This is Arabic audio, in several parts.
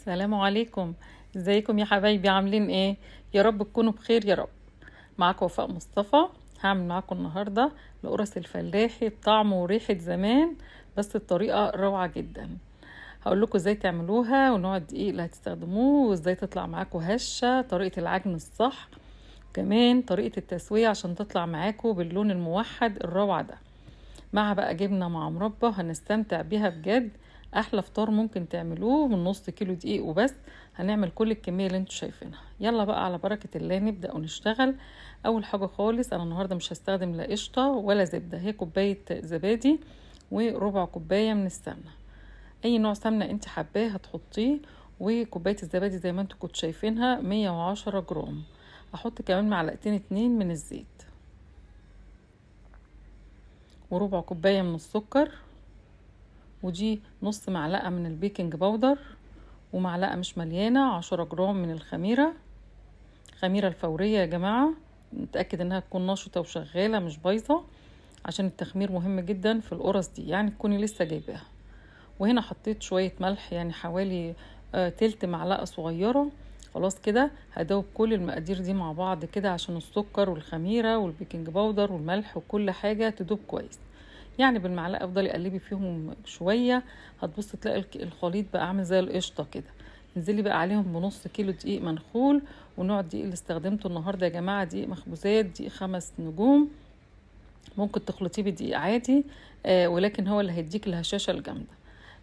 السلام عليكم. ازيكم يا حبايبي، عاملين ايه؟ يا رب تكونوا بخير يا رب. معاكم وفاء مصطفى. هعمل معاكم النهارده القرص الفلاحي بطعم وريحه زمان، بس بطريقه روعه جدا. هقول لكم ازاي تعملوها ونوع الدقيق اللي هتستخدموه وازاي تطلع معاكم هشه، طريقه العجن الصح، كمان طريقه التسويه عشان تطلع معاكم باللون الموحد الروعه ده، مع بقى جبنة مع مربى هنستمتع بيها بجد. احلى فطار ممكن تعملوه من نص كيلو دقيق وبس. هنعمل كل الكمية اللي انتوا شايفينها. يلا بقى على بركة الله نبدأ ونشتغل. اول حاجة خالص انا النهاردة مش هستخدم لا قشطة ولا زبدة، هي كوباية زبادي وربع كوباية من السمنة. اي نوع سمنة انت حباه هتحطيه، وكوباية الزبادي زي ما انتوا كنتوا شايفينها 110 جرام. احط كمان معلقتين اتنين من الزيت، وربع كوباية من السكر، ودي نص معلقة من البيكنج باودر، ومعلقة مش مليانة 10 جرام من الخميرة. خميرة الفورية يا جماعة، نتأكد انها تكون نشطة وشغالة مش بايظة، عشان التخمير مهم جدا في القرص دي، يعني تكوني لسه جايباها. وهنا حطيت شوية ملح، يعني حوالي تلت معلقة صغيرة. خلاص كده هدوب كل المقادير دي مع بعض كده، عشان السكر والخميرة والبيكنج باودر والملح وكل حاجة تدوب كويس. يعني بالمعلقه افضلي قلبي فيهم شويه، هتبص تلاقي الخليط بقى عامل زي القشطه كده. انزلي بقى عليهم بنص كيلو دقيق منخول. ونوع الدقيق اللي استخدمته النهارده يا جماعه دقيق مخبوزات، دقيق 5 نجوم. ممكن تخلطيه بدقيق عادي، ولكن هو اللي هيديك الهشاشه الجامده.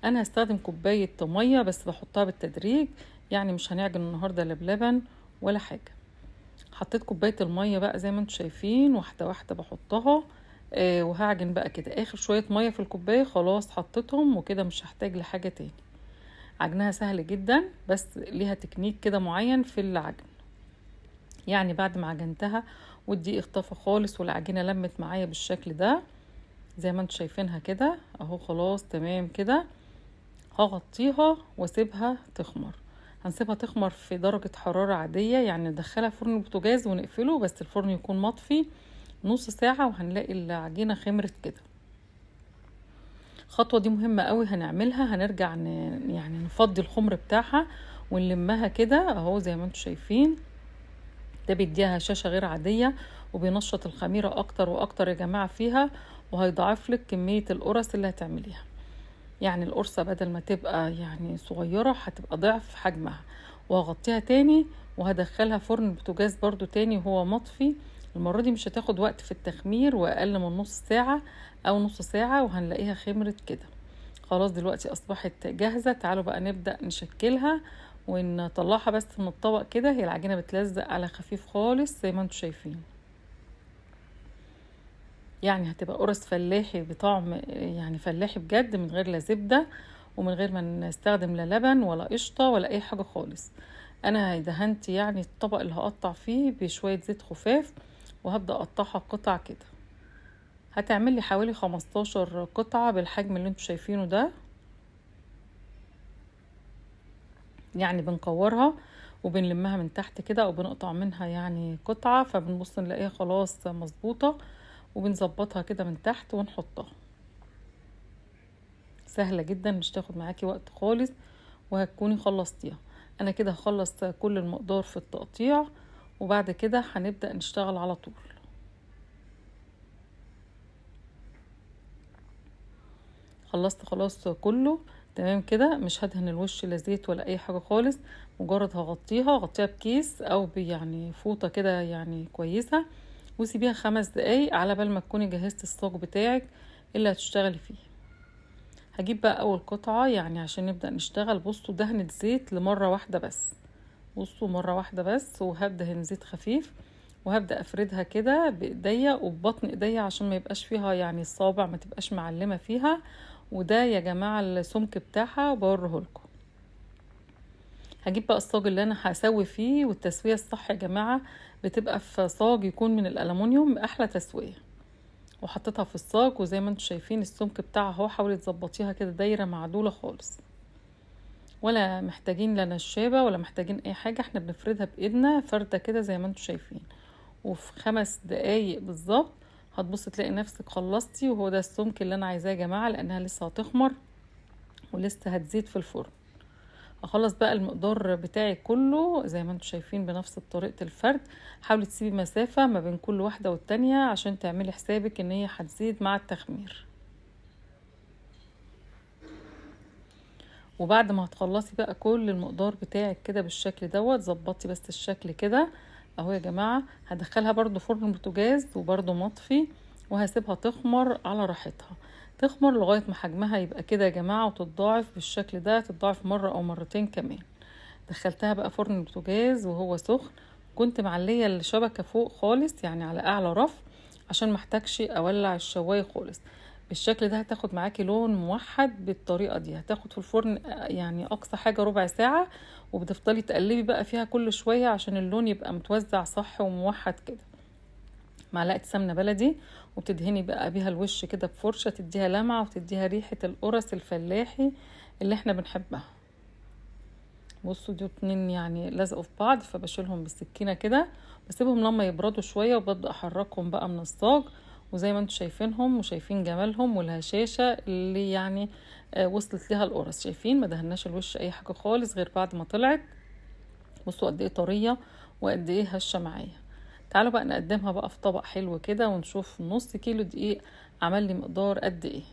انا هستخدم كوبايه ميه بس بحطها بالتدريج، يعني مش هنعجن النهارده لا بلبن ولا حاجه. حطيت كوبايه الميه بقى زي ما انتم شايفين، واحده واحده بحطها. وهعجن بقى كده اخر شويه ميه في الكوبايه، خلاص حطيتهم وكده مش هحتاج لحاجه تاني. عجنها سهل جدا، بس ليها تكنيك كده معين في العجن. يعني بعد ما عجنتها والدقيق اختفى خالص والعجينه لمت معايا بالشكل ده زي ما انتم شايفينها كده اهو، خلاص تمام كده. هغطيها واسيبها تخمر. هنسيبها تخمر في درجة حرارة عادية، يعني ندخلها فرن البوتاجاز ونقفله، بس الفرن يكون مطفي. نص ساعة وهنلاقي العجينة خمرت كده. الخطوة دي مهمة قوي هنعملها. هنرجع يعني نفضي الخمر بتاعها ونلمها كده اهو زي ما انتم شايفين. ده بيديها هشاشة غير عادية، وبينشط الخميرة اكتر واكتر يا جماعة فيها، وهيضاعف لك كمية القرص اللي هتعمليها. يعني القرصة بدل ما تبقى يعني صغيرة هتبقى ضعف حجمها. وهغطيها تاني وهدخلها فرن البوتاجاز برضو تاني وهو مطفي. المرة دي مش هتاخد وقت في التخمير، واقل من نص ساعة او نص ساعة وهنلاقيها خمرت كده. خلاص دلوقتي اصبحت جاهزة. تعالوا بقى نبدأ نشكلها ونطلعها بس من الطبق كده. هي العجينة بتلزق على خفيف خالص زي ما انتم شايفين. يعني هتبقى قرص فلاحي بطعم، يعني فلاحي بجد، من غير لا زبدة ومن غير ما نستخدم لا لبن ولا قشطة ولا اي حاجة خالص. انا دهنت يعني الطبق اللي هقطع فيه بشوية زيت خفاف، وهبدأ اقطعها قطع كده. هتعمل لي حوالي 15 قطعة بالحجم اللي انتوا شايفينه ده. يعني بنكورها وبنلمها من تحت كده، او بنقطع منها يعني قطعة، فبنبص نلاقيها خلاص مظبوطة، وبنظبطها كده من تحت ونحطها. سهلة جدا، مش تاخد معاكي وقت خالص، وهتكوني خلصتيها. انا كده هخلص كل المقدار في التقطيع، وبعد كده هنبدأ نشتغل على طول. خلصت خلاص كله تمام كده. مش هدهن الوش لا زيت ولا اي حاجة خالص، مجرد هغطيها بكيس او يعني فوطة كده يعني كويسة، وسيبيها 5 دقايق على بال ما تكوني جهزتي الصاج بتاعك اللي هتشتغلي فيه. هجيب بقى اول قطعة يعني عشان نبدأ نشتغل. بصوا دهنة زيت لمرة واحدة بس، بصوا مرة واحدة بس، وهدهن زيت خفيف، وهبدأ افردها كده بايديا وببطن ايديا عشان ما يبقاش فيها يعني الصابع ما تبقاش معلمة فيها. وده يا جماعة السمك بتاعها بوريه لكم. هجيب بقى الصاج اللي انا هسوي فيه، والتسوية الصح يا جماعة بتبقى في صاج يكون من الالومنيوم، احلى تسوية. وحطيتها في الصاج، وزي ما انتم شايفين السمك بتاعها اهو، حاولي تظبطيها كده دايرة معدولة خالص، ولا محتاجين لا نشابة ولا محتاجين اي حاجة. احنا بنفردها بايدنا فردة كده زي ما انتم شايفين. وفي 5 دقايق بالظبط هتبص تلاقي نفسك خلصتي. وهو ده السمك اللي انا عايزاه يا جماعة، لانها لسه هتخمر ولسه هتزيد في الفرن. اخلص بقى المقدار بتاعي كله زي ما انتم شايفين بنفس طريقة الفرد. حاولي تسيبي مسافة ما بين كل واحدة والتانية عشان تعملي حسابك ان هي هتزيد مع التخمير. وبعد ما هتخلصي بقى كل المقدار بتاعك كده بالشكل دوت، ظبطي بس الشكل كده اهو يا جماعة. هدخلها برضو فرن بوتاجاز وبرضو مطفي، وهسيبها تخمر على راحتها. تخمر لغاية ما حجمها يبقى كده يا جماعة، وتتضاعف بالشكل ده، تتضاعف مرة او مرتين كمان. دخلتها بقى فرن البوتاجاز وهو سخن. كنت معلية الشبكة فوق خالص، يعني على اعلى رف، عشان محتاجش اولع الشواية خالص. بالشكل ده هتاخد معاكي لون موحد. بالطريقة دي هتاخد في الفرن يعني اقصى حاجة ربع ساعة، وبتفضلي تقلبي بقى فيها كل شوية عشان اللون يبقى متوزع صح وموحد كده. معلقة سمنة بلدي، وبتدهني بقى بيها الوش كده بفرشة، تديها لمعة وتديها ريحة القرص الفلاحي اللي احنا بنحبها. بصوا دول اتنين يعني لزقوا في بعض، فبشيلهم بالسكينة كده، بسيبهم لما يبردوا شوية، وببدأ احركهم بقى من الصاج. وزي ما انتم شايفينهم وشايفين جمالهم والهشاشة اللي يعني وصلت لها القرص. شايفين ما دهناش الوش اي حاجة خالص غير بعد ما طلعت. بصوا قد ايه طرية وقد ايه هشة معايا. تعالوا بقى نقدمها بقى في طبق حلو كده، ونشوف نص كيلو دقيق عمل لي مقدار قد ايه.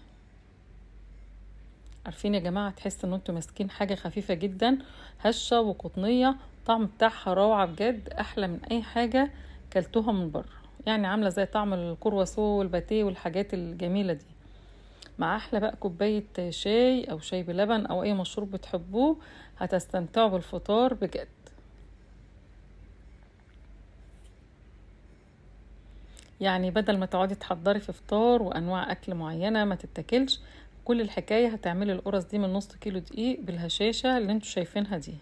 عارفين يا جماعة، تحس ان انتوا ماسكين حاجة خفيفة جدا، هشة وقطنية، طعم بتاعها روعة بجد، احلى من اي حاجة كلتوها من بره. يعني عاملة زي طعم الكرواسو والباتيه والحاجات الجميلة دي. مع احلى بقى كوباية شاي او شاي بلبن او اي مشروب بتحبوه، هتستمتعوا بالفطار بجد. يعني بدل ما تقعدي تحضري في فطار وانواع اكل معينة ما تتاكلش، كل الحكاية هتعملي القرص دي من نص كيلو دقيق بالهشاشة اللي انتوا شايفينها دي.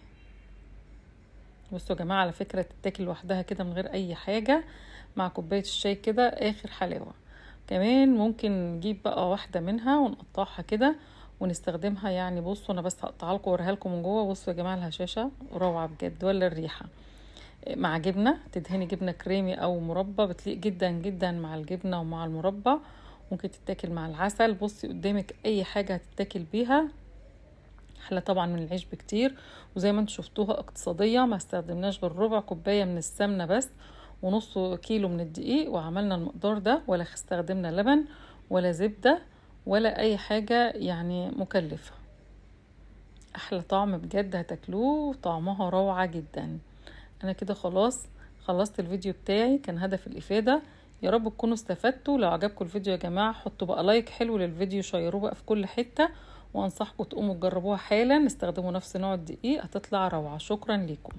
بصوا يا جماعة، على فكرة تتاكل لوحدها كده من غير اي حاجة، مع كوباية الشاي كده اخر حلاوة. كمان ممكن نجيب بقى واحدة منها ونقطعها كده ونستخدمها. يعني بصوا انا بس هقطعها لكم واوريها لكم من جوه. بصوا يا جماعة الهشاشة روعة بجد، ولا الريحة. مع جبنة، تدهني جبنة كريمي او مربى، بتليق جدا جدا مع الجبنة ومع المربى. ممكن تتاكل مع العسل. بصي قدامك اي حاجة هتتاكل بيها، احلى طبعا من العيش بكتير. وزي ما انتم شفتوها اقتصادية، ما استخدمناش غير ربع كوباية من السمنة بس، ونص كيلو من الدقيق، وعملنا المقدار ده. ولا استخدمنا لبن ولا زبدة ولا اي حاجة يعني مكلفة. احلى طعم بجد، هتاكلوه طعمها روعة جدا. انا كده خلاص خلصت الفيديو بتاعي، كان هدف الافادة. يا رب تكونوا استفدتوا. لو عجبكم الفيديو يا جماعة، حطوا بقى لايك حلو للفيديو، شيروه بقى في كل حتة، وانصحكم تقوموا تجربوها حالا. استخدموا نفس نوع الدقيق، هتطلع روعة. شكرا لكم.